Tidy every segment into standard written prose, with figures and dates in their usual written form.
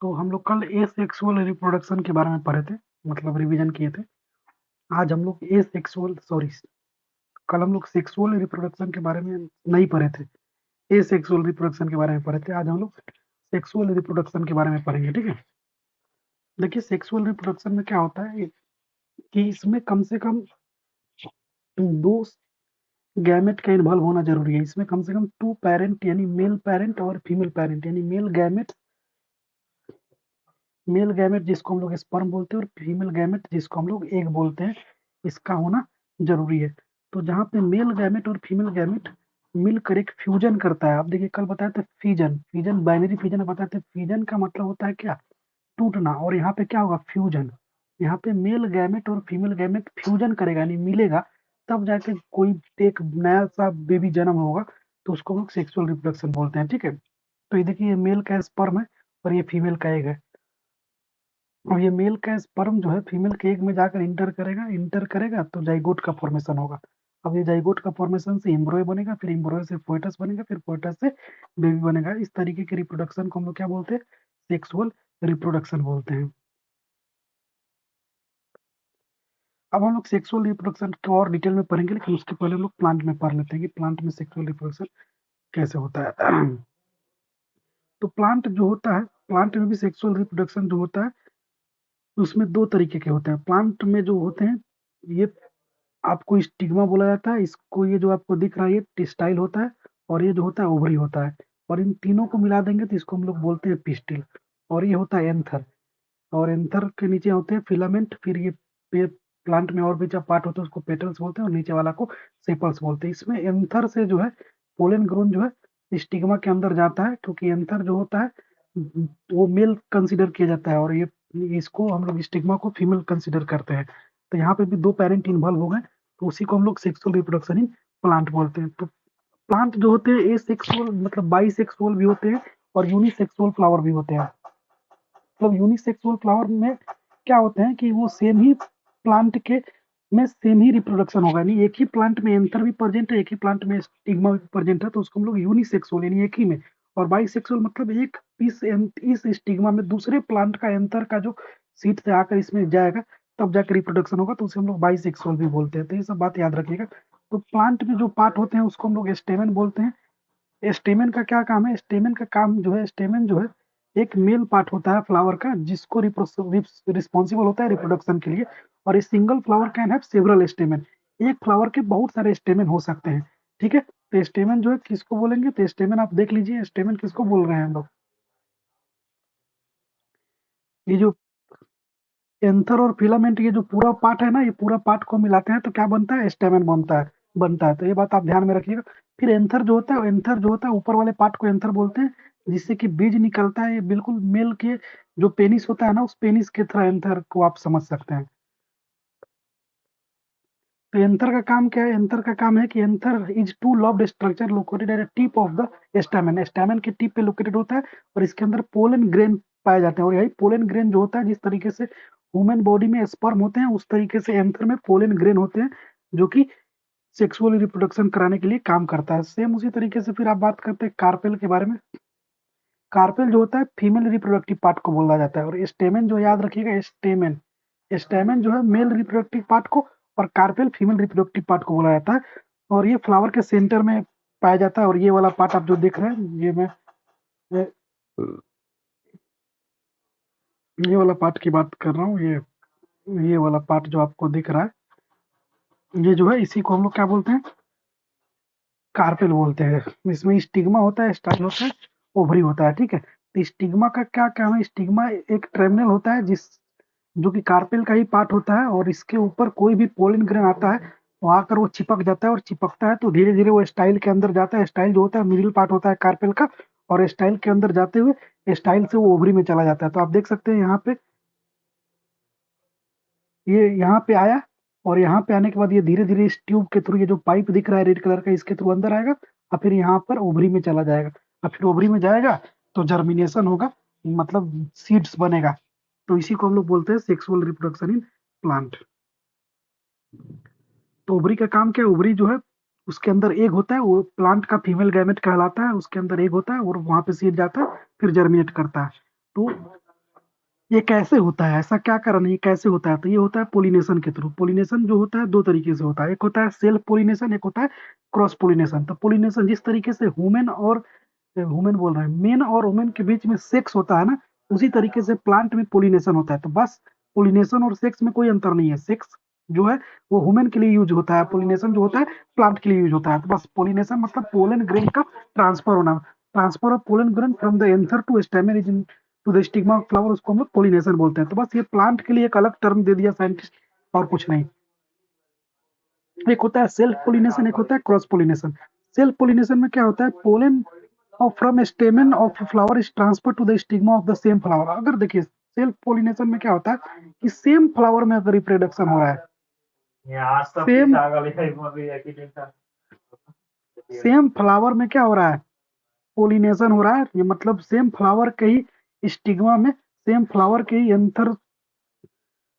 तो हम लोग कल एसेक्सुअल रिप्रोडक्शन के बारे में पढ़े थे, मतलब रिवीजन किए थे। आज हम लोग कल हम लोग सेक्सुअल रिप्रोडक्शन के बारे में नहीं पढ़े थे, एसेक्सुअल रिप्रोडक्शन के बारे में पढ़े थे। आज हम लोग सेक्सुअल रिप्रोडक्शन के बारे में पढ़ेंगे, ठीक है। देखिए, सेक्सुअल रिप्रोडक्शन में क्या होता है कि इसमें कम से कम दो गैमेट का इन्वॉल्व होना जरूरी है। इसमें कम से कम टू पेरेंट यानी मेल पेरेंट और फीमेल पेरेंट यानी मेल गैमेट जिसको हम लोग स्पर्म बोलते हैं और फीमेल गैमेट जिसको हम लोग एग बोलते हैं, इसका होना जरूरी है। तो जहाँ पे मेल गैमेट और फीमेल गैमेट मिलकर एक फ्यूजन करता है, आप देखिए कल बताए थे फिजन, बाइनरी फिजन बताए थे। फिजन का मतलब होता है क्या, टूटना। और यहाँ पे क्या होगा, फ्यूजन। यहाँ पे मेल गैमेट और फीमेल गैमेट फ्यूजन करेगा यानी मिलेगा, तब जाके कोई एक नया सा बेबी जन्म होगा। तो उसको हम लोग सेक्सुअल रिप्रोडक्शन बोलते हैं, ठीक है। तो ये देखिए, ये मेल का स्पर्म है और ये फीमेल का एग है। और ये मेल का स्पर्म जो है फीमेल के एग में जाकर इंटर करेगा तो जाइगोट का फॉर्मेशन होगा। अब ये जाइगोट का फॉर्मेशन से एम्ब्रॉय बनेगा, फिर एम्ब्रॉय से फोएटस बनेगा, फिर फोएटस से बेबी बनेगा। इस तरीके के रिप्रोडक्शन को हम लोग क्या बोलते हैं, सेक्सुअल रिप्रोडक्शन बोलते हैं। अब हम लोग सेक्सुअल रिप्रोडक्शन को और डिटेल में पढ़ेंगे, लेकिन उसके पहले हम लोग प्लांट में पढ़ लेते हैं कि प्लांट में सेक्सुअल रिप्रोडक्शन कैसे होता है। तो प्लांट जो होता है, प्लांट में भी सेक्सुअल रिप्रोडक्शन जो होता है उसमें दो तरीके के होते हैं। प्लांट में जो होते हैं, ये आपको स्टिग्मा बोला जाता है। इसको, ये जो आपको दिख रहा है ये टेस्टाइल होता है, और ये जो होता है ओवरी होता है। और इन तीनों को मिला देंगे तो इसको हम लोग बोलते हैं पिस्टिल। और ये होता है एंथर। और एंथर के नीचे होते हैं फिलामेंट। फिर ये प्लांट में और भी जब पार्ट होते हैं उसको पेटल्स बोलते हैं, और नीचे वाला को सेपल्स बोलते हैं। इसमें एंथर से जो है पोलन ग्रोन जो है स्टिग्मा के अंदर जाता है, क्योंकि एंथर जो होता है वो मेल कंसिडर किया जाता है, और ये इसको हम लोग स्टिग्मा को फीमेल कंसिडर करते हैं। तो यहाँ पे भी दो पेरेंट इन्वॉल्व हो गए, तो उसी को हम लोग सेक्सुअल रिप्रोडक्शन इन प्लांट बोलते हैं। तो प्लांट जो होते हैं ए सेक्सुअल मतलब बाई सेक्सुअल भी होते हैं, और यूनिसेक्सुअल फ्लावर भी होते हैं। मतलब यूनिसेक्सुअल फ्लावर में क्या होते हैं कि वो सेम ही प्लांट के में सेम ही रिप्रोडक्शन होगा, यानी एक ही प्लांट में एंथर भी प्रेजेंट है, एक ही प्लांट में स्टिग्मा भी प्रेजेंट है, तो उसको हम लोग यूनिसेक्सुअल यानी एक ही में। और बाइसेक्सुअल मतलब एक इस स्टिग्मा में दूसरे प्लांट का एंथर का जो सीट से आकर इसमें जाएगा, तब जाकर रिप्रोडक्शन होगा, तो उसे हम लोग बाइसेक्सुअल भी बोलते हैं। तो ये सब बात याद रखिएगा। तो प्लांट में जो पार्ट होते हैं उसको हम लोग स्टेमेन बोलते हैं। स्टेमेन का क्या काम है, स्टेमेन का काम जो है, स्टेमेन जो है एक मेल पार्ट होता है फ्लावर का, जिसको रिस्पॉन्सिबल होता है रिप्रोडक्शन के लिए। और इस single flower can have several stamen. एक फ्लावर के बहुत सारे स्टेमेन हो सकते हैं, ठीक है। तो स्टेमेन जो है किसको बोलेंगे, तो स्टेमेन आप देख लीजिए, स्टेमेन किसको बोल रहे हैं हम लोग। ये जो एंथर और फिलामेंट, ये जो पूरा पार्ट है ना, ये पूरा पार्ट को मिलाते हैं तो क्या बनता है, स्टेमेन बनता है। तो ये बात आप ध्यान में रखिएगा। फिर एंथर जो होता है, ऊपर वाले पार्ट को एंथर बोलते हैं, जिससे कि बीज निकलता है। ये बिल्कुल मेल के जो पेनिस होता है ना, उस पेनिस के तरह एंथर को आप समझ सकते हैं। तो एंथर का काम क्या है, एंथर का काम है कि anther is two lobed structure located at tip of the stamen. Stamen के टिप पे लोकेटेड होता है, और इसके अंदर पोलन ग्रेन पाए जाते हैं। और यही पोलन ग्रेन जो होता है, जिस तरीके से ह्यूमन बॉडी में स्पर्म होते हैं, उस तरीके से एंथर में पोलन ग्रेन होते हैं, जो कि सेक्सुअल रिप्रोडक्शन कराने के लिए काम करता है। सेम उसी तरीके से फिर आप बात करते हैं कार्पेल के बारे में। कार्पेल जो होता है फीमेल रिप्रोडक्टिव पार्ट को बोला जाता है, और स्टेमेन जो याद रखिएगा, स्टेमेन स्टेमेन जो है मेल रिप्रोडक्टिव पार्ट को, और कार्पेल फीमेल रिप्रोडक्टिव पार्ट को बोला जाता है। और ये फ्लावर के सेंटर में पाया जाता है। और ये वाला पार्ट आप जो देख रहे हैं, ये, ये वाला पार्ट की बात कर रहा हूँ। ये वाला पार्ट जो आपको दिख रहा है, ये जो है इसी को हम लोग क्या बोलते हैं, कार्पेल बोलते हैं। इसमें स्टिग्मा होता है, स्टाइल होता है, ओवरी होता है, ठीक है। तो स्टिग्मा का क्या काम है, स्टिग्मा एक टर्मिनल होता है जो कि कार्पेल का ही पार्ट होता है, और इसके ऊपर कोई भी पोलन ग्रेन आता है तो आकर वो चिपक जाता है, और चिपकता है तो धीरे धीरे वो स्टाइल के अंदर जाता है। स्टाइल जो होता है मिडिल पार्ट होता है कार्पेल का, और स्टाइल के अंदर जाते हुए स्टाइल से वो ओवरी में चला जाता है। तो आप देख सकते हैं यहाँ पे, ये यहाँ पे आया, और यहाँ पे आने के बाद ये धीरे धीरे इस ट्यूब के थ्रू, ये जो पाइप दिख रहा है रेड कलर का, इसके थ्रू अंदर आएगा, और फिर यहाँ पर ओवरी में चला जाएगा। और फिर ओवरी में जाएगा तो जर्मिनेशन होगा, मतलब सीड्स बनेगा। तो इसी को हम लोग बोलते हैं सेक्सुअल रिप्रोडक्शन इन प्लांट। तो ओवरी का काम क्या है, ओवरी जो है उसके अंदर एग होता है, वो प्लांट का फीमेल गैमेट कहलाता है। उसके अंदर एग होता है और वहां पे सीड जाता है, फिर जर्मिनेट करता है। तो ये कैसे होता है, ऐसा क्या कारण है, ये कैसे होता है? तो ये होता है पोलिनेशन के थ्रू। पोलिनेशन जो होता है दो तरीके से होता है, एक होता है सेल्फ पोलिनेशन, एक होता है क्रॉस पोलिनेशन। तो पोलिनेशन जिस तरीके से ह्यूमन और वुमेन बोल रहे हैं, मेन और वुमेन के बीच में सेक्स होता है ना, उसी तरीके से प्लांट में पोलिनेशन होता है। तो बस पोलिनेशन और सेक्स में कोई अंतर नहीं है। सेक्स जो है वो वुमेन के लिए यूज होता है, पोलिनेशन जो होता है प्लांट के लिए यूज होता है। तो बस पोलिनेशन मतलब पोलन ग्रेन का ट्रांसफर होना। Transfer of pollen grain from the anther to stamen is to the stigma of flower, उसको हम लोग पोलिनेशन बोलते हैं। तो बस ये प्लांट के लिए एक अलग टर्म दे दिया साइंटिस्ट, और कुछ नहीं। एक होता है सेल्फ पोलिनेशन, एक होता है क्रॉस पोलिनेशन। सेल्फ पोलिनेशन में क्या होता है, पोलन और from stamen of flower is transfer to the stigma of the same flower. अगर देखिए सेल्फ पोलिनेशन में क्या होता है कि सेम फ्लावर में अगर रिप्रोडक्शन हो रहा है, सेम सेम फ्लावर में क्या हो रहा है, पोलिनेशन हो रहा है। ये मतलब सेम फ्लावर के ही स्टिग्मा में, सेम फ्लावर के ही एंथर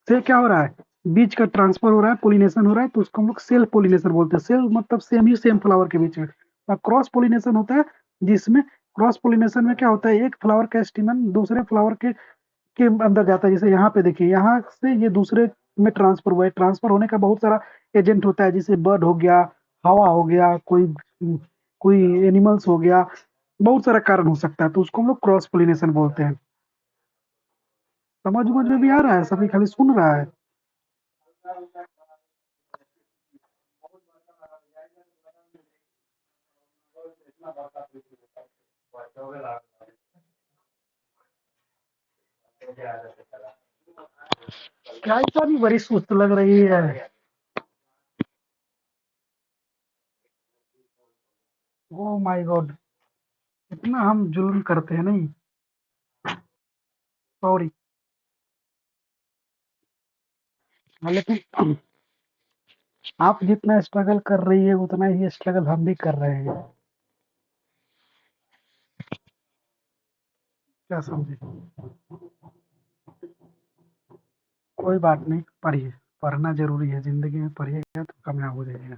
से क्या हो रहा है, बीज का ट्रांसफर हो रहा है, पोलिनेशन हो रहा है। तो उसको हम लोग सेल्फ पोलिनेशन बोलते हैं। सेल्फ मतलब सेम ही सेम फ्लावर के बीच में। और क्रॉस पोलिनेशन होता है जिसमें, क्रॉस पोलिनेशन में क्या होता है, एक फ्लावर का स्टिमन दूसरे फ्लावर के अंदर जाता है। जैसे यहाँ पे देखिए, यहाँ से ये दूसरे में ट्रांसफर हुआ है। ट्रांसफर होने का बहुत सारा एजेंट होता है, जैसे बर्ड हो गया, हवा हो गया, कोई कोई एनिमल्स हो गया, बहुत सारा कारण हो सकता है। तो उसको हम लोग क्रॉस पोलिनेशन बोलते हैं। समझ में भी आ रहा है, सभी खाली सुन रहा है? क्या इतना बड़ी सुस्त लग रही है? ओ माय गॉड, इतना हम जुल्म करते हैं नहीं। सॉरी। लेकिन आप जितना स्ट्रगल कर रही है उतना ही स्ट्रगल हम भी कर रहे हैं। क्या समझे? कोई बात नहीं, पढ़िए। पढ़ना जरूरी है, जिंदगी में पढ़िएगा तो कामयाब हो जाइएगा।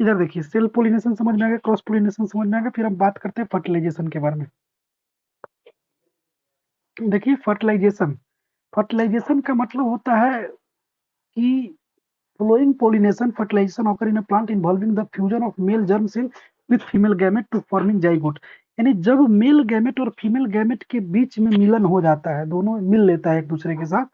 इधर देखिए, सेल्फ पोलिनेशन समझ में आ गया, क्रॉस पोलिनेशन समझ में आ गया। फिर हम बात करते हैं फर्टिलाइजेशन के बारे में। देखिए फर्टिलाइजेशन, फर्टिलाइजेशन का मतलब होता है कि following pollination fertilization occur in a plant involving the fusion of male germ cell with female gamete to forming zygote। यानी जब मेल गैमेट और फीमेल गैमेट के बीच में मिलन हो जाता है, दोनों मिल लेता है एक दूसरे के साथ,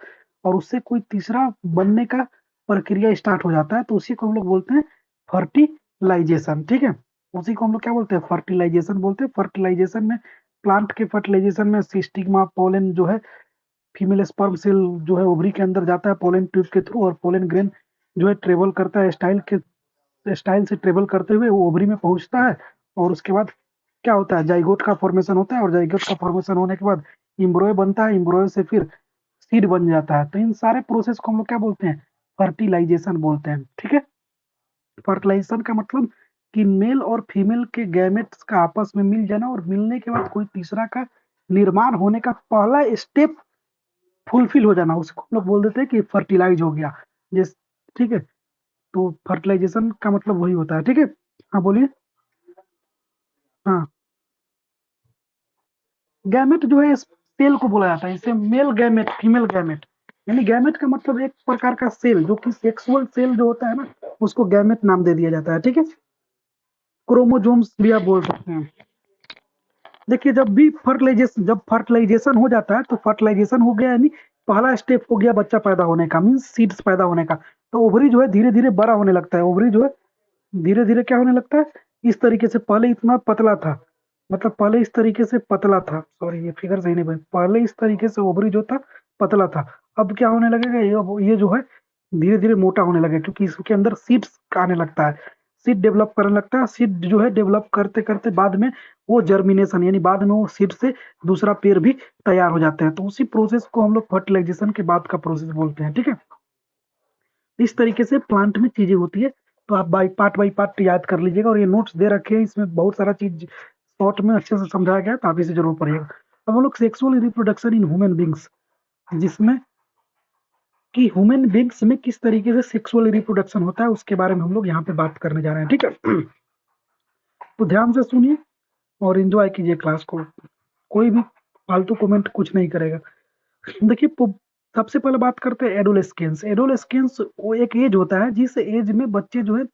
और उससे कोई तीसरा बनने का प्रक्रिया स्टार्ट हो जाता है, तो उसी को हम लोग बोलते हैं फर्टिलाइजेशन। ठीक है, उसी को हम लोग क्या बोलते हैं, फर्टिलाइजेशन बोलते हैं। फर्टिलाइजेशन में, प्लांट के फर्टिलाइजेशन में सिस्टिग्मा पोलन जो है, फीमेल स्पर्म सेल जो है ओवरी के अंदर जाता है पोलन ट्यूब के थ्रू, और पोलन ग्रेन जो है ट्रेवल करता है स्टाइल से ट्रेवल करते हुए वो ओवरी में पहुंचता है। और उसके बाद क्या होता है, जाइगोट का फॉर्मेशन होता है, और जाइगोट का फॉर्मेशन होने के बाद इम्ब्रोय बनता है, इम्ब्रोय से फिर सीड बन जाता है। तो इन सारे प्रोसेस को हम लोग क्या बोलते हैं, फर्टिलाइजेशन बोलते हैं। ठीक है, फर्टिलाइजेशन का मतलब कि मेल और फीमेल के गैमेट्स का आपस में मिल जाना, और मिलने के बाद कोई तीसरा का निर्माण होने का पहला स्टेप फुलफिल हो जाना, उसको हम लोग बोल देते हैं कि फर्टिलाइज हो गया। जिस ठीक है, तो फर्टिलाइजेशन का मतलब वही होता है। ठीक है, हाँ बोलिए। हाँ, गैमेट जो है सेल को बोला जाता है, इसे मेल गैमेट, फीमेल गैमेट। यानी गैमेट का मतलब एक प्रकार का सेल, जो कि सेक्सुअल सेल जो होता है ना, उसको गैमेट नाम दे दिया जाता है। ठीक है, क्रोमोजोम्स भी आप बोल सकते हैं। देखिए, जब भी फर्टिलाइजेशन हो जाता है, तो फर्टिलाइजेशन हो गया यानी पहला स्टेप हो गया बच्चा पैदा होने का, मीन्स सीड्स पैदा होने का। तो ओवरी जो है धीरे धीरे बड़ा होने लगता है। ओवरी जो है धीरे धीरे क्या होने लगता है, इस तरीके से, पहले इतना पतला था, मतलब पहले इस तरीके से पतला था, सॉरी ये फिगर सही नहीं बनी, पहले इस तरीके से ओवरी जो था पतला था। अब क्या होने लगेगा, ये जो है धीरे धीरे मोटा होने लगेगा, क्योंकि इसके अंदर सीड्स आने लगता है, सीड डेवलप करने लगता है। सीड जो है डेवलप करते करते बाद में वो जर्मिनेशन, यानी बाद में वो सीड से दूसरा पेड़ भी तैयार हो जाते हैं। तो उसी प्रोसेस को हम लोग फर्टिलाइजेशन के बाद का प्रोसेस बोलते हैं। ठीक है, इस तरीके से प्लांट में चीजें होती है। तो आप बाई पार्ट याद कर लीजिएगा, और ये नोट्स दे रखे हैं, इसमें बहुत सारा चीज शॉर्ट में अच्छे से समझाया गया है, तो आप इसे जरूर पढ़िएगा। अब हम लोग sexual reproduction in human beings, जिसमें कि ह्यूमन बींग्स में किस तरीके से सेक्सुअल रिप्रोडक्शन होता है, उसके बारे में हम लोग यहाँ पे बात करने जा रहे हैं। ठीक है, तो ध्यान से सुनिए और एंजॉय कीजिए क्लास को। कोई भी फालतू कमेंट कुछ नहीं करेगा। देखिए सबसे पहले बात करते हैं एडोलेस्केंस। एडोलेस्केंस वो एक एज होता है जिस एज में बच्चे जो है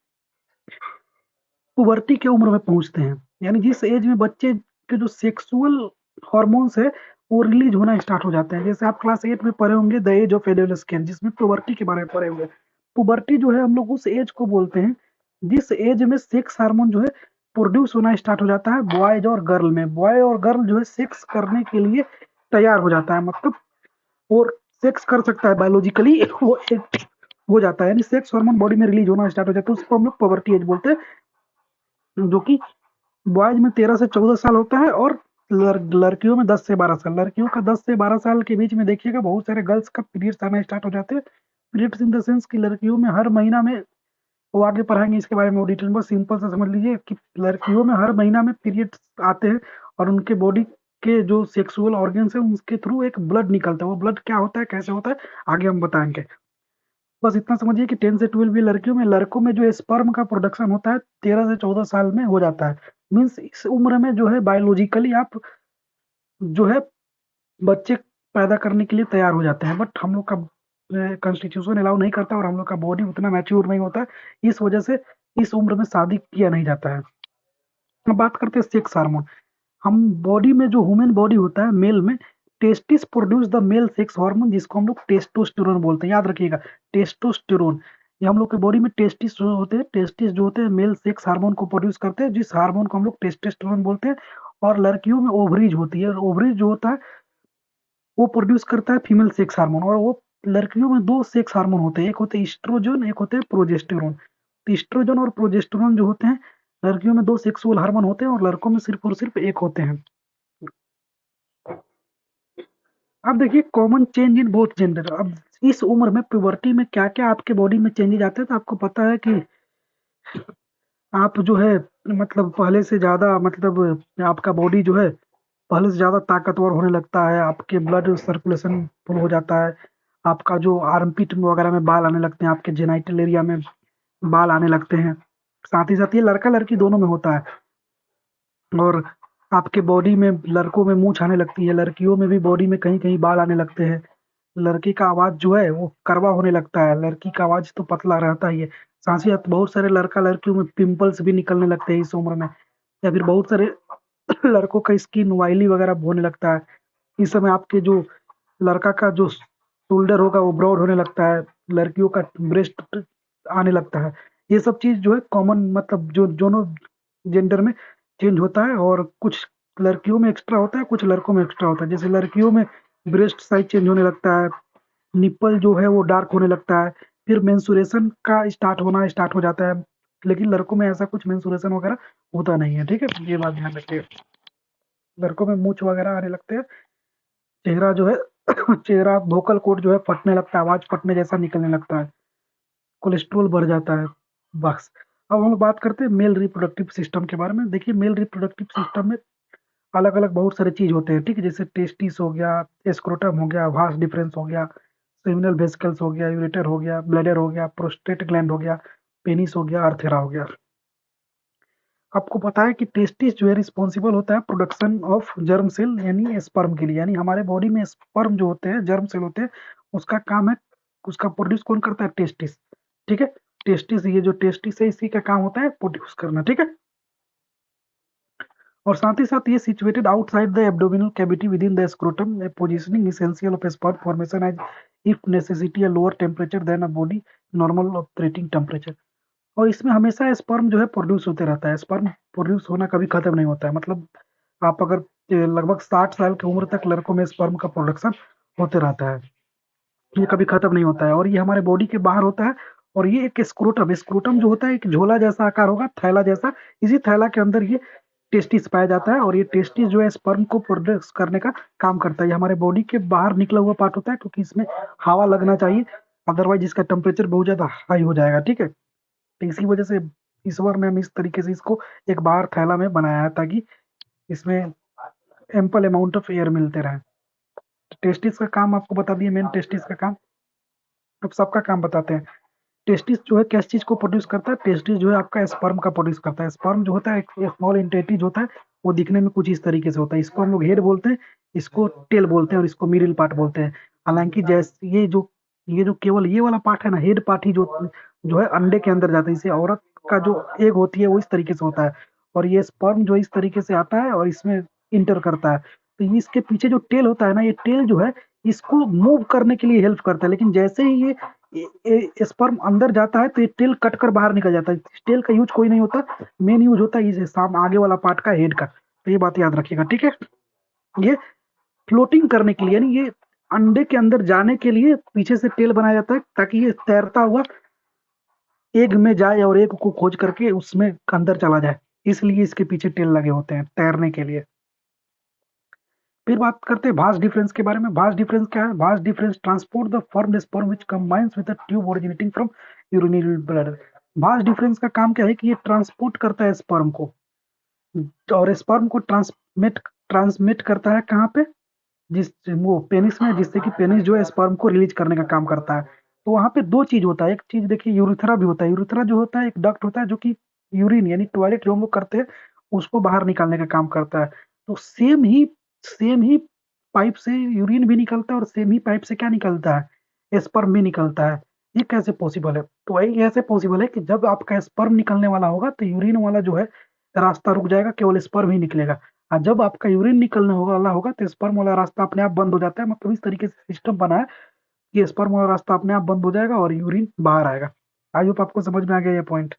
पुबर्टी के उम्र में पहुंचते हैं, यानी जिस एज में बच्चे के जो सेक्सुअल हॉर्मोन्स है वो रिलीज होना स्टार्ट हो जाते हैं। जैसे आप क्लास 8 में पढ़े होंगे द एज ऑफ एडोलेस्केंस, जिसमें पुबर्टी के बारे में पढ़े होंगे। पुबर्टी जो है हम लोग उस एज को बोलते हैं जिस एज में सेक्स हार्मोन जो है प्रोड्यूस होना स्टार्ट हो जाता है बॉयज और गर्ल में। बॉय और गर्ल जो है सेक्स करने के लिए तैयार हो जाता है, मतलब और सेक्स कर सकता है बायोलॉजिकली वो एक हो जाता है, यानी सेक्स हार्मोन बॉडी में रिलीज होना स्टार्ट हो जाता है, उसको हम लोग पुबर्टी एज बोलते हैं। जो कि बॉयज में 13 से 14 साल होता है और लड़कियों में 10 से 12 साल। लड़कियों का 10 से 12 साल के बीच में देखिएगा बहुत सारे गर्ल्स का पीरियड्स आना स्टार्ट हो जाते हैं। पीरियड्स इन द सेंस कि लड़कियों में हर महीना में, वो आगे पढ़ाएंगे इसके बारे में डिटेल में, बस सिंपल से समझ लीजिए कि लड़कियों में हर महीना में पीरियड्स आते हैं और उनके बॉडी के जो सेक्सुअल ऑर्गन्स है उसके थ्रू एक ब्लड निकलता है। वो ब्लड क्या होता है, कैसे होता है, आगे हम बताएंगे। बस इतना समझिए कि 10 से 12 भी लड़कियों में। लड़कों में जो स्पर्म का प्रोडक्शन होता है 13 से 14 साल में हो जाता है। मीन्स इस उम्र में जो है बायोलॉजिकली आप जो है बच्चे पैदा करने के लिए तैयार हो जाते हैं, बट हम लोग का कॉन्स्टिट्यूशन अलाउ नहीं करता और हम लोग का बॉडी उतना मैच्योर नहीं होता है, इस वजह से इस उम्र में शादी किया नहीं जाता है। अब बात करते हैं सेक्स हार्मोन। हम बॉडी में जो ह्यूमन बॉडी होता है मेल में, testis produce the male sex hormone जिसको हम लोग टेस्टोस्टेरोन बोलते हैं, याद रखिएगा टेस्टोस्टेरोन। ये हम लोग के बॉडी में टेस्टिस जो होते हैं, टेस्टिस जो होते हैं मेल सेक्स हार्मोन को प्रोड्यूस करते हैं, जिस हार्मोन को हम लोग टेस्टोस्टेरोन बोलते हैं। और लड़कियों में ओवरीज होती है, ओवरीज जो होता है वो प्रोड्यूस करता है फीमेल सेक्स हार्मोन। और वो लड़कियों में दो सेक्स हार्मोन होते हैं, एक होते हैं ईस्ट्रोजन, एक होते हैं प्रोजेस्टेरोन। तो ईस्ट्रोजन और प्रोजेस्टेरोन जो होते हैं लड़कियों में दो सेक्सुअल हार्मोन होते हैं और लड़कों में सिर्फ और सिर्फ एक होते हैं। अब देखिए common change in both gender. अब इस उम्र में प्यूबर्टी में क्या क्या आपके बॉडी में चेंजेज आते हैं, तो आपको पता है कि आप जो है मतलब पहले से ज्यादा, मतलब आपका बॉडी जो है पहले से ज्यादा ताकतवर होने लगता है, आपके ब्लड सर्कुलेशन फुल हो जाता है, आपका जो आर्मपिट वगैरह में बाल आने लगते हैं, आपके जेनाइटल एरिया में बाल आने लगते हैं। साथ ही साथ ये लड़का लड़की दोनों में होता है। और आपके बॉडी में लड़कों में मूंछ आने लगती है, लड़कियों में भी बॉडी में कहीं कहीं बाल आने लगते हैं। लड़की का आवाज जो है वो करवा होने लगता है, लड़की का आवाज तो पतला रहता ही है। साथ ही साथ बहुत सारे लड़का लड़कियों में पिंपल्स भी निकलने लगते हैं इस उम्र में, या फिर बहुत सारे लड़कों का स्किन वाइली वगैरह होने लगता है। इस समय आपके जो लड़का का जो शोल्डर होगा वो ब्रॉड होने लगता है, लड़कियों का ब्रेस्ट आने लगता है। ये सब चीज जो है कॉमन, मतलब जो दोनों जेंडर में चेंज होता है। और कुछ लड़कियों में एक्स्ट्रा होता है, कुछ लड़कों में एक्स्ट्रा होता है। जैसे लड़कियों में ब्रेस्ट साइज चेंज होने लगता है, निप्पल जो है वो डार्क होने लगता है, फिर मेंसुरेशन का स्टार्ट हो जाता है। लेकिन लड़कों में ऐसा कुछ मेंसुरेशन वगैरह होता नहीं है, ठीक है, ये बात ध्यान रखिए। लड़कों में मूंछ वगैरह आने लगते हैं, चेहरा जो है चेहरा वोकल कोड जो है फटने लगता है, आवाज फटने जैसा निकलने लगता है, कोलेस्ट्रॉल बढ़ जाता है। बस। अब हम लोग बात करते हैं मेल रिप्रोडक्टिव सिस्टम के बारे में। देखिए मेल रिप्रोडक्टिव सिस्टम में अलग अलग बहुत सारे चीज होते हैं, ठीक है, जैसे टेस्टिस हो गया, एस्क्रोटम हो गया, वास डिफरेंस हो गया, सेमिनल वेसिकल्स हो गया, यूरेटर हो गया, ब्लैडर हो गया, प्रोस्टेट ग्लैंड हो गया, पेनिस हो गया, अर्थेरा हो गया। आपको पता है कि टेस्टिस जो है रिस्पॉन्सिबल होता है प्रोडक्शन ऑफ जर्म सेल यानी स्पर्म के लिए, यानी हमारे बॉडी में स्पर्म जो होते हैं, जर्म सेल होते हैं, उसका काम है, उसका प्रोड्यूस कौन करता है, टेस्टिस। ठीक है, टेस्टिस, ये जो टेस्टिस है इसी का काम होता है प्रोड्यूस करना, ठीक है। और साथ ही साथ ये situated outside the abdominal cavity within the scrotum, a positioning essential of sperm formation as if necessity a lower temperature than a body normal operating temperature. और इसमें हमेशा स्पर्म जो है प्रोड्यूस होते रहता है, स्पर्म प्रोड्यूस होना कभी खत्म नहीं होता है। मतलब आप अगर लगभग 60 साल की उम्र तक लड़कों में स्पर्म का प्रोडक्शन होते रहता है, ये कभी खत्म नहीं होता है। और ये हमारे बॉडी के बाहर होता है। और ये एक स्क्रोटम, स्क्रोटम जो होता है एक झोला जैसा आकार होगा, थैला जैसा, इसी थैला के अंदर ये टेस्टिस पाया जाता है। और ये टेस्टिस जो है स्पर्म को प्रोड्यूस करने का काम करता है। ये हमारे बॉडी के बाहर निकला हुआ पार्ट होता है, क्योंकि इसमें हवा लगना चाहिए, अदरवाइज इसका टेम्परेचर बहुत ज्यादा हाई हो जाएगा, ठीक है। तो इसी वजह से ईश्वर ने हम इस तरीके से इसको एक बाहर थैला में बनाया है, ताकि इसमें एम्पल अमाउंट ऑफ एयर मिलते रहे। टेस्टिस का काम आपको बता दिए, मेन टेस्टिस का काम। अब सबका काम बताते हैं। टेस्टिस जो है किस चीज को प्रोड्यूस करता है, टेस्टिस जो है आपका स्पर्म का प्रोड्यूस करता है। स्पर्म जो होता है एक स्मॉल इंटेटिज होता है, वो दिखने में कुछ इस तरीके से होता है। इसको हम लोग हेड बोलते हैं, इसको टेल बोलते हैं और इसको मिडिल पार्ट बोलते हैं। हालांकि जैसे ये जो केवल ये वाला पार्ट है ना, हेड पार्ट ही जो जो है अंडे के अंदर जाता है। इसे औरत का जो एग होती है वो इस तरीके से होता है, और ये स्पर्म जो इस तरीके से आता है और इसमें इंटर करता है। तो ये इसके पीछे जो टेल होता है ना, ये टेल जो है इसको मूव करने के लिए हेल्प करता है। लेकिन जैसे ही ये स्पर्म अंदर जाता है तो ये टेल कट कर बाहर निकल जाता है। टेल का यूज कोई नहीं होता, मेन यूज होता है इसे साम आगे वाला पार्ट का, हेड का। तो ये बात याद रखिएगा, ठीक है। ये फ्लोटिंग करने के लिए, यानी ये अंडे के अंदर जाने के लिए पीछे से टेल बनाया जाता है, ताकि ये तैरता हुआ एग में जाए और एग को खोज करके उसमें अंदर चला जाए। इसलिए इसके पीछे टेल लगे होते हैं तैरने के लिए। फिर बात करते हैं भास्ट डिफरेंस के बारे में। भास्ट डिफरेंस क्या है? Vast difference transport the formed sperm which combines with a tube originating from urinary bladder. Vast difference का काम क्या है कि ये ट्रांसपोर्ट करता है स्पर्म को, और स्पर्म को ट्रांसमिट ट्रांसमिट करता है कहाँ पे? जिस वो पेनिस में, जिससे कि पेनिस जो है स्पर्म को रिलीज करने का काम करता है। तो वहां पे दो चीज होता है। एक चीज देखिए, यूरिथ्रा भी होता है। यूरिथ्रा जो होता है एक डक्ट होता है जो कि यूरिन यानी टॉयलेट जो हम लोग करते हैं उसको बाहर निकालने का काम करता है। तो सेम ही पाइप से यूरिन भी निकलता है, और सेम ही पाइप से क्या निकलता है? स्पर्म भी निकलता है। ये कैसे पॉसिबल है? तो वही ऐसे पॉसिबल है कि जब आपका स्पर्म निकलने वाला होगा तो यूरिन वाला जो है रास्ता रुक जाएगा, केवल स्पर्म ही निकलेगा। और जब आपका यूरिन निकलने वाला होगा तो स्पर्म वाला रास्ता अपने आप बंद हो जाता है। मतलब इस तरीके से सिस्टम बना है कि स्पर्म वाला रास्ता अपने आप बंद हो जाएगा और यूरिन बाहर आएगा। आई होप आपको समझ में आ गया ये पॉइंट।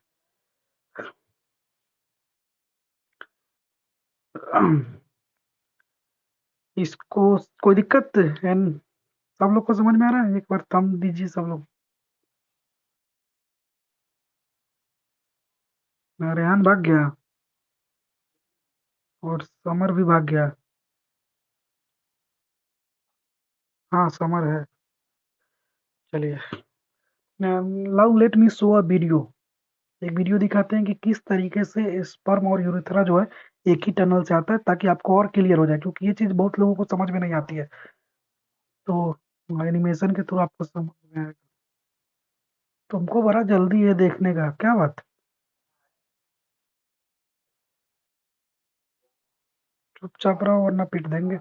इसको कोई दिक्कत है? सब लोग को समझ में आ रहा है? एक बार थम दीजिए सब लोग। रेहान भाग गया, और समर भी भाग गया। हाँ, समर है। चलिए, now let me show a video. एक वीडियो दिखाते हैं कि किस तरीके से स्पर्म और यूरेथ्रा जो है एक ही टनल से आता है, ताकि आपको और क्लियर हो जाए, क्योंकि ये चीज बहुत लोगों को समझ में नहीं आती है। तो एनिमेशन के थ्रू आपको समझ में आएगा। तुमको बड़ा जल्दी है देखने का, क्या बात? चुपचाप रहो वरना पीट देंगे।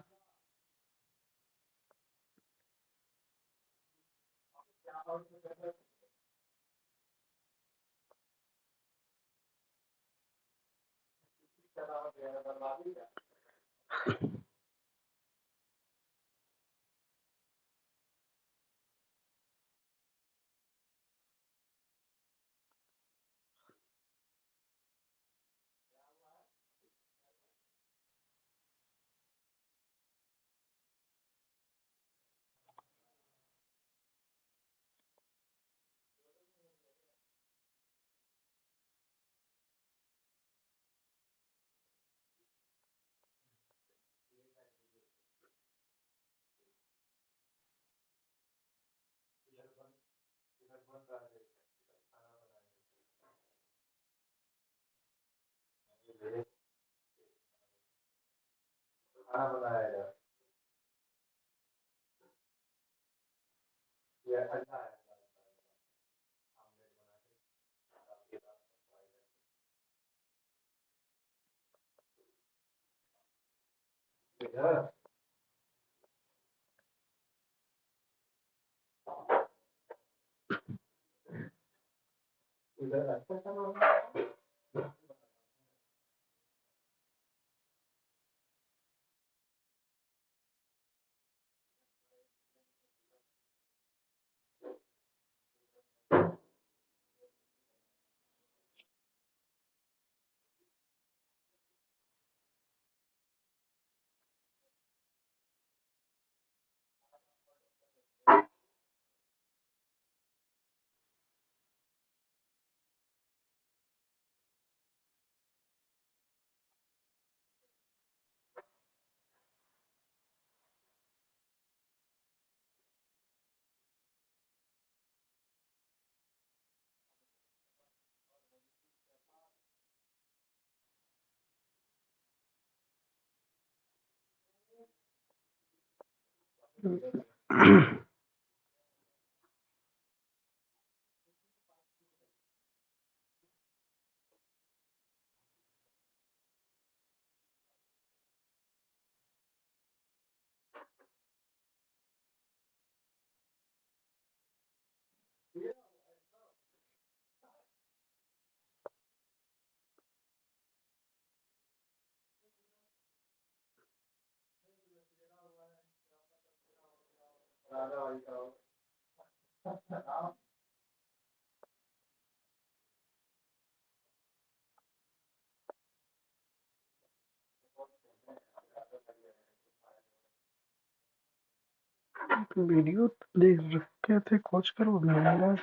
वीडियो देख रखे थे, खोज कर वो मिल रहा है।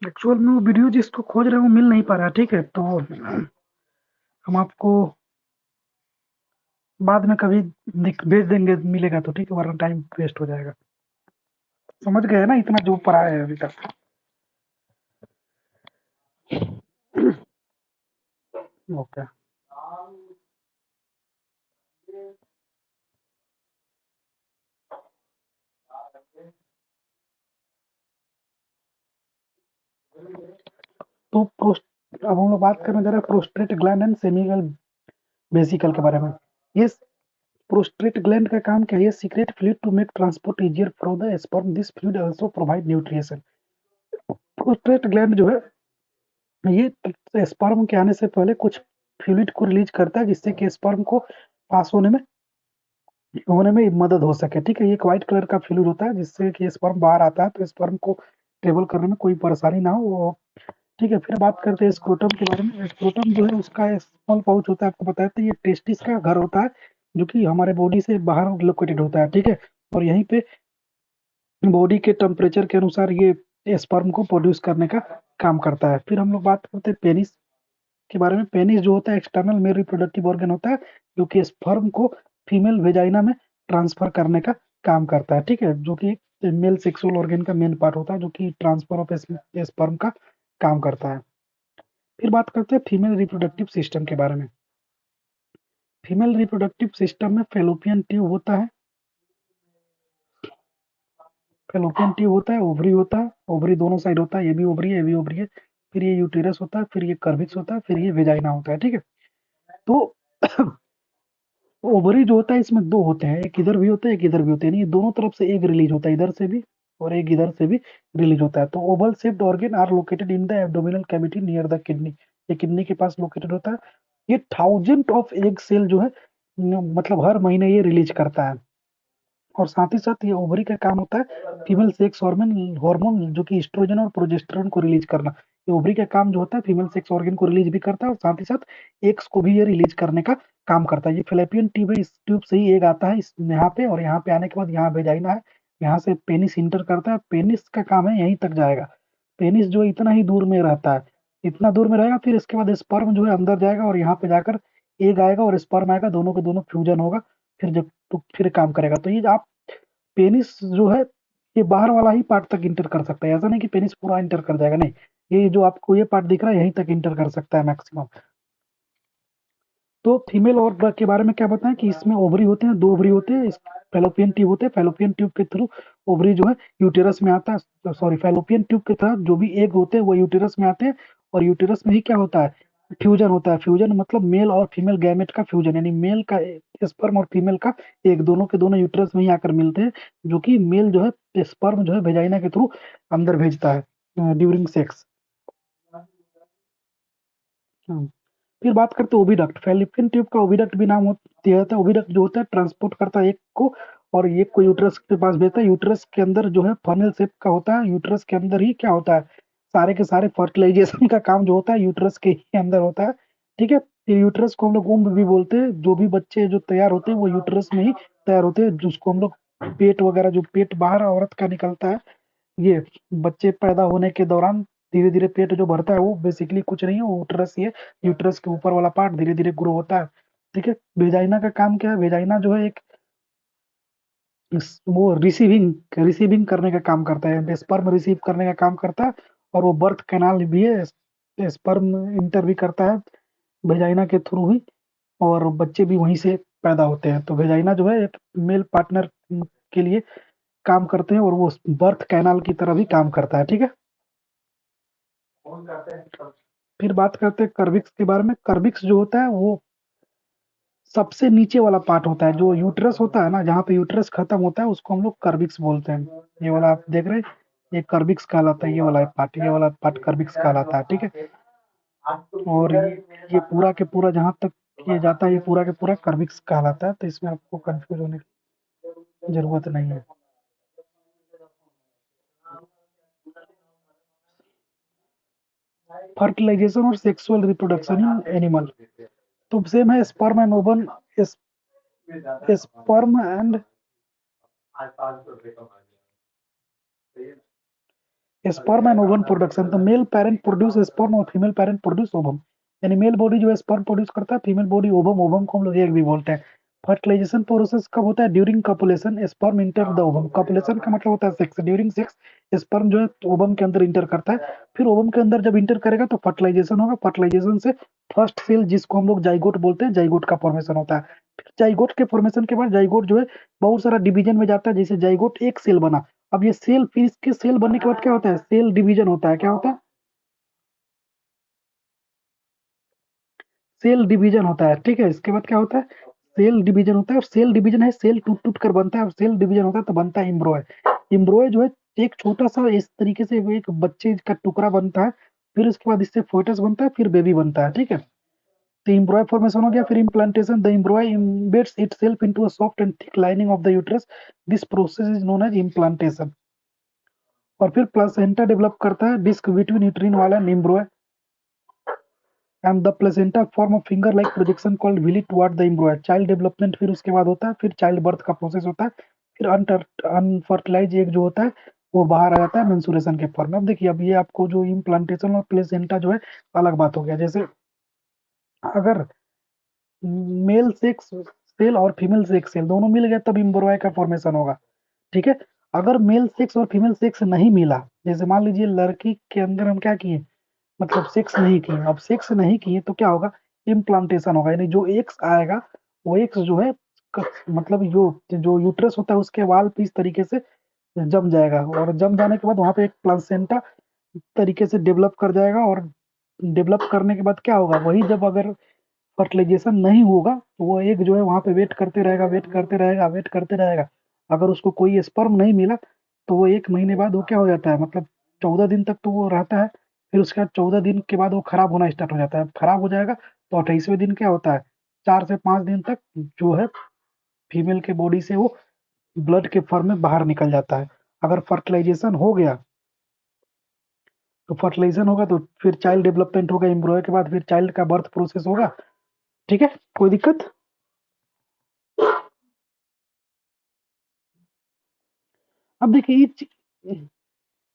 एक्चुअल में वो वीडियो जिसको खोज रहे हैं वो मिल नहीं पा रहा, ठीक है, तो हम आपको बाद में कभी भेज देंगे, मिलेगा तो ठीक है, वरना टाइम वेस्ट हो जाएगा। समझ गए ना, इतना जो पढ़ा है अभी तक। ओके। तो अब हम लोग बात करने जा रहे हैं prostate gland and seminal vesicle के बारे में। ये प्रोस्टेट ग्लैंड का काम क्या है? Secrete fluid to make transport easier from the sperm, this fluid also provide nutrition. Prostate gland जो है ये स्पर्म के आने से पहले कुछ फ्लूइड को रिलीज करता है, जिससे कि स्पर्म को पास होने में मदद हो सके, ठीक है। ये एक व्हाइट कलर का फ्लूइड होता है, जिससे कि स्पर्म बाहर आता है, तो स्पर्म को ट्रेवल करने में कोई परेशानी ना हो, ठीक है। फिर बात करते हैं स्क्रोटम के बारे में। स्क्रोटम जो है उसका स्मॉल पाउच होता है, आपको बताया था, ये टेस्टिस का घर होता है, जो कि हमारे बॉडी से बाहर लोकेटेड होता है, ठीक है। और यहीं पे बॉडी के टेम्परेचर के अनुसार ये स्पर्म को प्रोड्यूस करने का काम करता है। फिर हम लोग बात करते हैं पेनिस के बारे में। पेनिस जो होता है एक्सटर्नल मेल रिप्रोडक्टिव ऑर्गन होता है, जो कि स्पर्म को फीमेल वेजाइना में ट्रांसफर करने का काम करता है, ठीक है, जो कि मेल सेक्सुअल ऑर्गन का मेन पार्ट होता है, जो कि ट्रांसफर ऑफ स्पर्म का काम करता है। फिर बात करते हैं फीमेल रिप्रोडक्टिव सिस्टम के बारे में। फीमेल रिप्रोडक्टिव सिस्टम में फेलोपियन ट्यूब होता है, फेलोपियन ट्यूब होता है, ओवरी होता है, ओवरी दोनों साइड होता है, ये भी ओवरी है, ये भी ओवरी है। फिर ये यूटेरस होता है, फिर ये कर्विक्स होता है, फिर ये वेजाइना होता है, ठीक है। तो ओवरी जो होता है इसमें दो होते हैं, एक इधर भी होता है, एक इधर भी होता है, यानी दोनों तरफ से एक रिलीज होता है, इधर से भी और एक इधर से भी रिलीज होता है। तो oval shaped organ are located in the abdominal cavity near the kidney, ये किडनी के पास लोकेटेड होता है। ये थाउजेंड ऑफ एग सेल जो है मतलब हर महीने ये रिलीज करता है। और साथ ही साथ ये ओवरी का काम होता है फीमेल सेक्स हार्मोन हार्मोन जो कि एस्ट्रोजन और प्रोजेस्टेरोन को रिलीज करना। ये ओवरी का काम जो होता है फीमेल सेक्स ऑर्गन को रिलीज भी करता है, और साथ ही साथ एग्स को भी ये रिलीज करने का काम करता है। ये फैलोपियन ट्यूब है, इस ट्यूब से ही एग आता है इस यहाँ पे, और यहाँ पे आने के बाद यहाँ वेजाइना है, यहाँ से पेनिस इंटर करता है, पेनिस का काम है यहीं तक जाएगा। पेनिस जो इतना ही दूर में रहता है, इतना दूर में रहेगा, फिर इसके बाद स्पर्म जो है अंदर जाएगा और यहाँ पे जाकर एग आएगा और स्पर्म आएगा, दोनों के दोनों फ्यूजन होगा, फिर जब तो फिर काम करेगा। तो ये आप पेनिस जो है ये बाहर वाला ही पार्ट तक इंटर कर सकता है, ऐसा नहीं कि पेनिस पूरा इंटर कर जाएगा, नहीं। ये जो आपको ये पार्ट दिख रहा है यहीं तक इंटर कर सकता है मैक्सिमम। तो फीमेल और के बारे में क्या बताएं कि इसमें ओवरी होते हैं, 2 ओवरी होते हैं, फैलोपियन ट्यूब होते हैं, फैलोपियन ट्यूब के थ्रू ओवरी जो है यूटेरस में आता है, सॉरी फैलोपियन ट्यूब के तहत जो भी एग होते हैं वो यूटेरस में आते हैं, और यूटेरस में ही क्या होता है, फ्यूजन होता है। फ्यूजन मतलब मेल और फीमेल गैमेट का फ्यूजन, यानी मेल का स्पर्म और फीमेल का एक, दोनों के दोनों यूटेरस में ही आकर मिलते हैं, जो कि मेल जो है स्पर्म जो है वेजाइना के थ्रू अंदर भेजता है ड्यूरिंग सेक्स। फिर बात करते हैं ओविडक्ट। फैलोपियन ट्यूब का ओविडक्ट भी नाम दिया जाता है। ओविडक्ट जो होता है ट्रांसपोर्ट करता है एक को, और एक को यूट्रस के पास भेजता है। यूट्रस के अंदर जो है फनल शेप का होता है, यूट्रस के अंदर ही क्या होता है, सारे के सारे फर्टिलाइजेशन का काम जो होता है यूट्रस के ही अंदर होता है। ठीक है, ये यूट्रस को हम लोग ओम्ब भी बोलते हैं। जो भी बच्चे जो तैयार होते हैं वो यूट्रस में ही तैयार होते हैं, जिसको हम लोग पेट वगैरह, जो पेट बाहर औरत का निकलता है, ये बच्चे पैदा होने के दौरान धीरे धीरे पेट जो भरता है वो बेसिकली कुछ नहीं है, वो यूट्रस ही है। यूट्रस के ऊपर वाला पार्ट धीरे धीरे ग्रो होता है। ठीक है, वेजाइना का काम क्या है, वेजाइना जो है एक वो रिसीविंग रिसीविंग करने का काम करता है, स्पर्म रिसीव करने का काम करता है। और वो बर्थ कैनाल भी है, स्पर्म इंटर भी करता है वेजाइना के थ्रू ही, और बच्चे भी वहीं से पैदा होते हैं। तो वेजाइना जो है एक मेल पार्टनर के लिए काम करते हैं, और वो बर्थ कैनाल की तरह भी काम करता है। ठीक है, फिर बात करते हैं कर्विक्स के बारे में। कर्विक्स जो होता है वो सबसे नीचे वाला पार्ट होता है, जो यूट्रस होता है ना, जहाँ पे यूट्रस खत्म होता है उसको हम लोग कर्विक्स बोलते हैं। ये वाला आप देख रहे हैं, ये कर्विक्स कहलाता है, ये वाला पार्ट कर्विक्स कहलाता है। ठीक है, और ये पूरा के पूरा जहाँ तक ये जाता है, ये पूरा के पूरा कर्विक्स कहलाता है, तो इसमें आपको कंफ्यूज होने की जरूरत नहीं है। फर्टिलाइजेशन और सेक्सुअल रिप्रोडक्शन इन एनिमल, तो सेम है, sperm and oven, sperm and sperm and oven production. तो मेल पेरेंट प्रोड्यूस स्पर्म और फीमेल पेरेंट प्रोड्यूस ओवम, यानी मेल बॉडी जो है स्पर्म प्रोड्यूस करता है, फीमेल बॉडी ओवम, ओवम को हम लोग एग भी बोलते हैं। फर्टिलाइजेशन प्रोसेस कब होता है, during copulation sperm enter the ovum. Copulation का मतलब होता है सेक्स, ड्यूरिंग सेक्स स्पर्म जो है ओवम के अंदर इंटर करता है। फिर ओवम के अंदर जब इंटर करेगा तो फर्टिलाइजेशन होगा, फर्टिलाइजेशन से फर्स्ट सेल जिसको हम लोग जाइगोट बोलते हैं, जाइगोट का फॉर्मेशन होता है। फिर जाइगोट के फॉर्मेशन के बाद जाइगोट जो है बहुत सारा डिवीजन में जाता है, जैसे जाइगोट एक सेल बना, अब ये सेल, फिर इसके सेल बनने के बाद क्या होता है, सेल डिवीजन होता है। क्या होता है, सेल डिवीजन होता है। ठीक है, इसके बाद क्या होता है, सेल डिवीजन होता है, और सेल डिवीजन है, सेल टूट टूट कर बनता है, और सेल डिवीजन होता है तो बनता है इम्ब्रोय। इम्ब्रोय जो है एक छोटा सा इस तरीके से वो एक बच्चे का टुकड़ा बनता है, फिर उसके बाद इससे फोएटस बनता है, फिर बेबी बनता है। ठीक है, तो इम्ब्रोय फॉर्मेशन हो गया। फिर implantation, the embryo embeds itself into a soft and thick lining of the uterus, this process is known as implantation. और फिर प्लेसेंटा डेवलप करता है डिस्क बिटवीन यूट्रिन वाला and embryo, and the placenta form of finger like projection called villi toward the embryo. Child development फिर उसके बाद होता है, फिर चाइल्ड बर्थ का प्रोसेस होता है, फिर अनफर्टिलाइज एग जो होता है वो बाहर आ जाता है मेंस्ट्रुएशन के फॉर्म में। अब देखिए, अब ये आपको जो इम्प्लांटेशन और प्लेसेंटा जो है अलग बात हो गया। जैसे अगर मेल सेक्स सेल और फीमेल सेक्स सेल दोनों मिल गए तब एम्ब्रोय का फॉर्मेशन होगा। ठीक है, अगर मेल सेक्स और फीमेल सेक्स नहीं मिला, जैसे मान लीजिए लड़की के अंदर हम क्या किए, मतलब सेक्स नहीं किए, अब सेक्स नहीं किए तो क्या होगा, इम्प्लांटेशन होगा, यानी जो एक्स आएगा वो एक्स जो है मतलब जो जो यूट्रस होता है उसके वाल पे इस तरीके से जम जाएगा, और जम जाने के बाद वहां पे एक प्लासेंटा तरीके से डेवलप कर जाएगा, और डेवलप करने के बाद क्या होगा, वही जब अगर फर्टिलाइजेशन नहीं होगा तो वो एग जो है वहां पे वेट करते रहेगा, वेट करते रहेगा, वेट करते रहेगा। अगर उसको कोई स्पर्म नहीं मिला तो वो 1 महीने बाद वो क्या हो जाता है, मतलब 14 दिन तक तो वो रहता है, फिर उसके बाद 14 दिन के बाद वो खराब होना स्टार्ट हो जाता है। खराब हो जाएगा तो 28वें दिन क्या होता है, 4 से 5 दिन तक जो है फीमेल के बॉडी से वो ब्लड के फॉर्म में बाहर निकल जाता है। अगर फर्टिलाइजेशन हो गया तो फर्टिलाइजेशन होगा तो फिर चाइल्ड डेवलपमेंट होगा, एम्ब्रॉय के बाद फिर चाइल्ड का बर्थ प्रोसेस होगा। ठीक है, कोई दिक्कत। अब देखिए,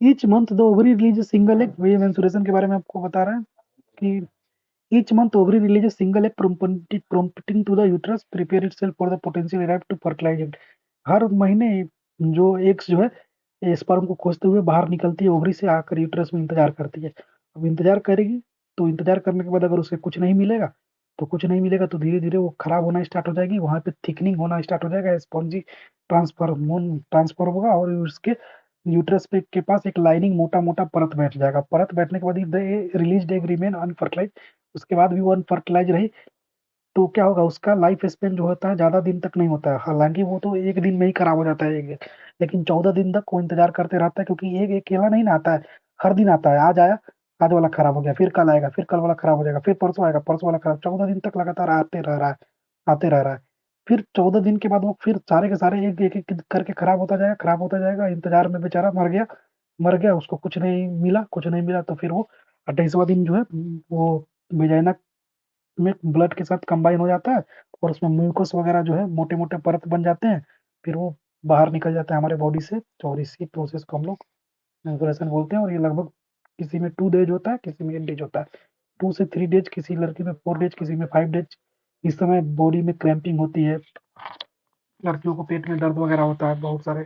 each month the ovary release single egg, वही मेंस्ट्रुएशन के बारे में आपको बता रहा है कि each month ovary release single egg prompting to the uterus prepare itself for the potential arrive to fertilize it। हर महीने जो एग्स जो है ये स्पर्म को खोजते हुए बाहर निकलती है ओवरी से, आकर यूट्रस में इंतजार करती है। अब इंतजार करेगी, तो इंतजार करने के बाद अगर उसे कुछ नहीं मिलेगा, तो कुछ नहीं मिलेगा तो धीरे धीरे वो खराब होना स्टार्ट हो जाएगी, वहां पे थिकनिंग होना स्टार्ट हो जाएगा, स्पॉन्जी ट्रांसफर होगा, और उसके यूट्रस पे के पास एक लाइनिंग मोटा मोटा परत बैठ जाएगा। परत बैठने के बाद रिलीज एग रिमेन अनफर्टिलाइज, उसके बाद भी वो अनफर्टिलाइज रही, तो क्या होगा, उसका लाइफ स्पेन जो होता है ज्यादा दिन तक नहीं होता है। हालांकि वो तो एक दिन में ही खराब हो जाता है एक, लेकिन 14 दिन तक वो इंतजार करते रहता है, क्योंकि एक अकेला नहीं ना आता है, हर दिन आता है। आज आया, आज वाला खराब हो गया, फिर कल आएगा, फिर कल वाला खराब हो जाएगा, फिर परसों आएगा, परसों वाला खराब, 14 दिन तक लगातार आते रह रहा है, आते रह रहा है। फिर 14 दिन के बाद वो फिर सारे के सारे एक एक एक करके खराब होता जाएगा, खराब होता जाएगा, इंतजार में बेचारा मर गया, मर गया, उसको कुछ नहीं मिला, कुछ नहीं मिला, तो फिर वो 28वां दिन जो है वो वेजाइना में ब्लड के साथ कंबाइन हो जाता है, और उसमें म्यूकस वगैरह जो है मोटे मोटे परत बन जाते हैं, फिर वो बाहर निकल जाता है हमारे बॉडी से। और इसी प्रोसेस को हम लोग मेंस्ट्रुएशन बोलते हैं। और ये लगभग किसी में 2 डेज होता है, किसी में 8 डेज होता है, 2 से 3 डेज, किसी लड़की में 4 डेज, किसी में 5 डेज। इस समय बॉडी में क्रैम्पिंग होती है, लड़कियों को पेट में दर्द वगैरह होता है, बहुत सारे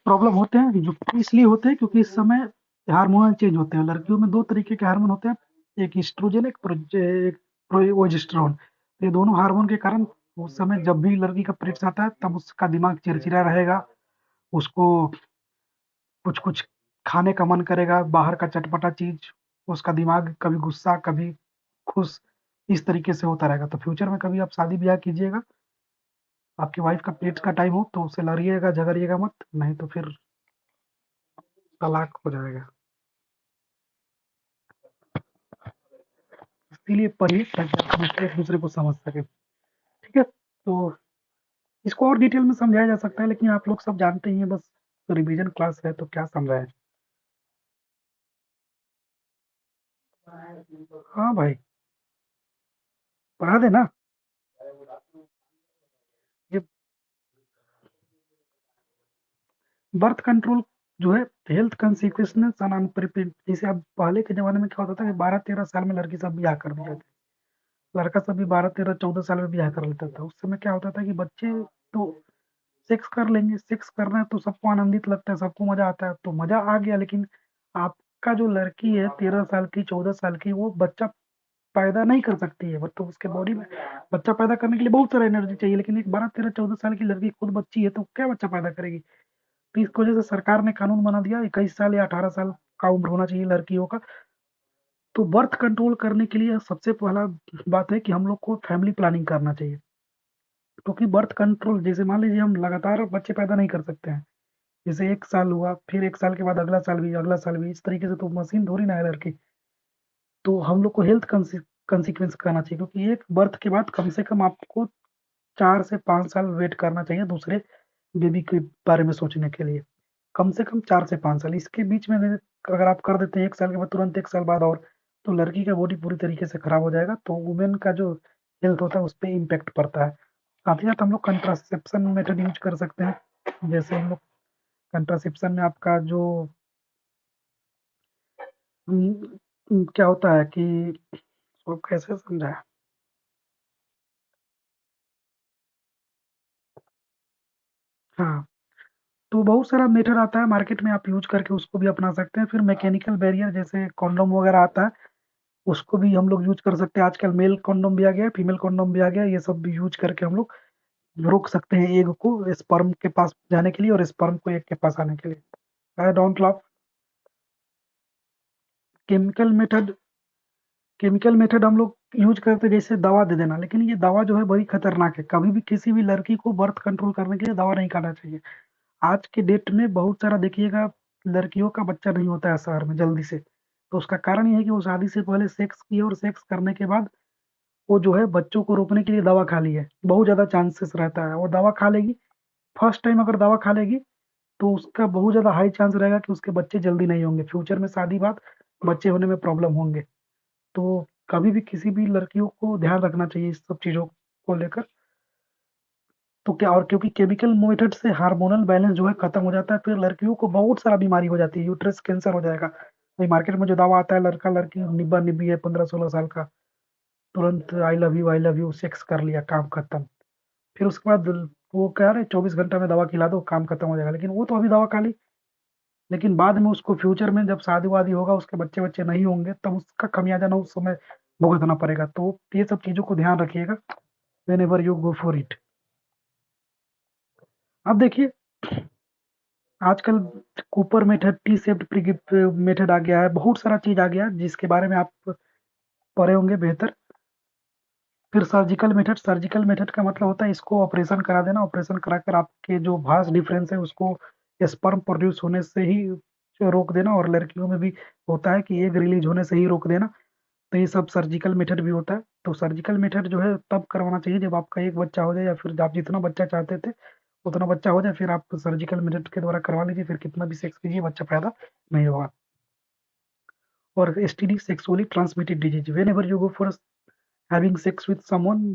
प्रॉब्लम होते हैं, जो इसलिए होते हैं क्योंकि इस समय हार्मोनल चेंज होते हैं। लड़कियों में 2 तरीके के हार्मोन होते हैं, एक ईस्ट्रोजन, एक प्रोजेस्टेरोन। ये दोनों हार्मोन के कारण उस समय जब भी लड़की का पीरियड्स आता है, तब उसका दिमाग चिड़चिड़ा रहेगा, उसको कुछ कुछ खाने का मन करेगा, बाहर का चटपटा चीज, उसका दिमाग कभी गुस्सा कभी खुश, इस तरीके से होता रहेगा। तो फ्यूचर में कभी आप शादी ब्याह कीजिएगा, आपकी वाइफ का पीरियड्स का टाइम हो, तो उससे लड़िएगा झगड़िएगा मत, नहीं तो फिर तलाक हो जाएगा। इसीलिए पढ़िए ताकि आप एक दूसरे को समझ सके। ठीक है, तो इसको और डिटेल में समझाया जा सकता है, लेकिन आप लोग सब जानते ही हैं, बस रिवीजन क्लास है तो क्या समझाएं। हाँ भाई, पढ़ा देना। ये बर्थ कंट्रोल जो है, हेल्थ कंसिक्वेंसेस ऑन अनप्रिपेयर्ड। जैसे अब पहले के जमाने में क्या होता था कि 12-13 साल में लड़की सब ब्याह कर दिया था, लड़का सब भी 12-13-14 साल में ब्याह कर लेता था। उस समय क्या होता था कि बच्चे तो सेक्स कर लेंगे, सेक्स करना है तो सबको आनंदित लगता है, सबको मजा आता है, तो मजा आ गया। लेकिन आपका जो लड़की है 13 साल की, 14 साल की, वो बच्चा पैदा नहीं कर सकती है, तो उसके बॉडी में बच्चा पैदा करने के लिए बहुत सारा एनर्जी चाहिए, लेकिन एक 12-13-14 साल की लड़की खुद बच्ची है तो क्या बच्चा पैदा करेगी। तो इस वजह से सरकार ने कानून बना दिया, 21 साल या 18 साल का उम्र होना चाहिए लड़कियों का। तो बर्थ कंट्रोल करने के लिए सबसे पहला बात है कि हम लोग को फैमिली प्लानिंग करना चाहिए। क्योंकि बर्थ कंट्रोल, जैसे मान लीजिए हम लगातार बच्चे पैदा नहीं कर सकते हैं, जैसे 1 साल हुआ, फिर 1 साल के बाद अगला साल भी, अगला साल भी, इस तरीके से तो मशीन थोड़ी ना है लड़की। तो हम लोग को हेल्थ कंसिक्वेंस करना चाहिए, क्योंकि एक बर्थ के बाद कम से कम आपको 4 से 5 साल वेट करना चाहिए दूसरे बेबी के बारे में सोचने के लिए। कम से कम 4 से 5 साल, इसके बीच में अगर आप कर देते हैं 1 साल के बाद, तुरंत 1 साल बाद और, तो लड़की का बॉडी पूरी तरीके से खराब हो जाएगा, तो वुमेन का जो हेल्थ होता है उस पर इम्पेक्ट पड़ता है। साथ ही साथ हम लोग कंट्रासेप्शन मेथड यूज कर सकते हैं। जैसे हम लोग कंट्रासेप्शन में आपका जो क्या होता है कि, वो कैसे समझाया। हाँ, तो बहुत सारा मेथड आता है मार्केट में, आप यूज करके उसको भी अपना सकते हैं। फिर मैकेनिकल बैरियर जैसे कॉन्डोम वगैरह आता है, उसको भी हम लोग यूज कर सकते हैं। आजकल मेल कॉन्डोम भी आ गया है, फीमेल कॉन्डोम भी आ गया है, ये सब भी यूज करके हम लोग रोक सकते हैं एग को स्पर्म के पास जाने के लिए, और स्पर्म को एग के पास आने के लिए। I don't love chemical method. Chemical method हम लोग यूज करते हैं जैसे दवा दे देना, लेकिन ये दवा जो है बड़ी खतरनाक है। कभी भी किसी भी लड़की को बर्थ कंट्रोल करने के लिए दवा नहीं खाना चाहिए। आज के डेट में बहुत सारा देखिएगा, लड़कियों का बच्चा नहीं होता है शहर में जल्दी से, तो उसका कारण ये है कि वो शादी से पहले सेक्स की, और सेक्स करने के बाद वो जो है बच्चों को रोकने के लिए दवा खा ली है। बहुत ज्यादा चांसेस रहता है वो दवा खा लेगी, फर्स्ट टाइम अगर दवा खा लेगी, तो उसका बहुत ज्यादा हाई चांस रहेगा कि उसके बच्चे जल्दी नहीं होंगे, फ्यूचर में शादी बाद बच्चे होने में प्रॉब्लम होंगे। तो कभी भी किसी भी लड़कियों को ध्यान रखना चाहिए इस सब चीजों को लेकर। तो क्या, और क्योंकि केमिकल मेथड से हार्मोनल बैलेंस जो है खत्म हो जाता है, फिर लड़कियों को बहुत सारा बीमारी हो जाती है, यूट्रस कैंसर हो जाएगा। भाई मार्केट में जो दवा आता है, लड़का लड़की निब्बा निब्बी है 15-16 साल का, तुरंत आई लव यू सेक्स कर लिया, काम खत्म। फिर उसके बाद वो कह रहे 24 घंटा में दवा खिला दो, काम खत्म हो जाएगा, लेकिन वो तो अभी दवा खा ली, लेकिन बाद में उसको फ्यूचर में जब शादी-वादी होगा, उसके बच्चे-वच्चे नहीं होंगे, तब उसका खमियाजा ना उस समय भुगतना पड़ेगा। तो ये सब चीज़ों को ध्यान रखिएगा whenever you go for it. अब देखिए, आजकल copper method, T shaped pre method आ गया है, बहुत सारा चीज़ आ गया है, जिसके बारे में आप पढ़े होंगे बेहतर। फिर सर्जिकल मेथड का मतलब होता है इसको ऑपरेशन करा देना, ऑपरेशन कराकर आपके जो भास डिफरेंस है उसको स्पर्म प्रोड्यूस होने से ही रोक देना, और लड़कियों में भी होता है कि एग रिलीज होने से ही रोक देना। तो ये सब सर्जिकल मेथड भी होता है। तो सर्जिकल मेथड जो है तब करवाना चाहिए जब आपका एक बच्चा हो जाए, या फिर आप जितना बच्चा चाहते थे उतना बच्चा हो जाए, फिर आप सर्जिकल मेथड के द्वारा करवा लीजिए, फिर कितना भी सेक्स कीजिए बच्चा पैदा नहीं होगा। और STD, sexually transmitted disease, whenever you go for having sex with someone,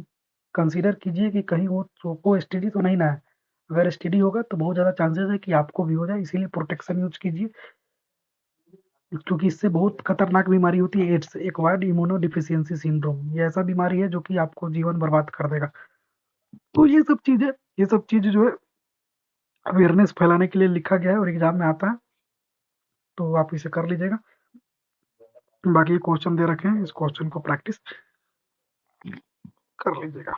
consider कीजिए कि कहीं वो एसटीडी तो नहीं ना है। अगर एसटीडी होगा तो बहुत ज़्यादा चांसेस है कि आपको भी हो जाए, इसीलिए प्रोटेक्शन यूज कीजिए, क्योंकि इससे बहुत खतरनाक बीमारी होती है एड्स, एक्वायर्ड इम्यूनोडिफिशियेंसी सिंड्रोम। ये ऐसा बीमारी है जो कि आपको जीवन बर्बाद कर देगा। तो ये सब चीज़ जो है अवेयरनेस फैलाने के लिए लिखा गया है और एग्जाम में आता है, तो आप इसे कर लीजिएगा। बाकी क्वेश्चन दे रखे हैं, इस क्वेश्चन को प्रैक्टिस कर लीजिएगा।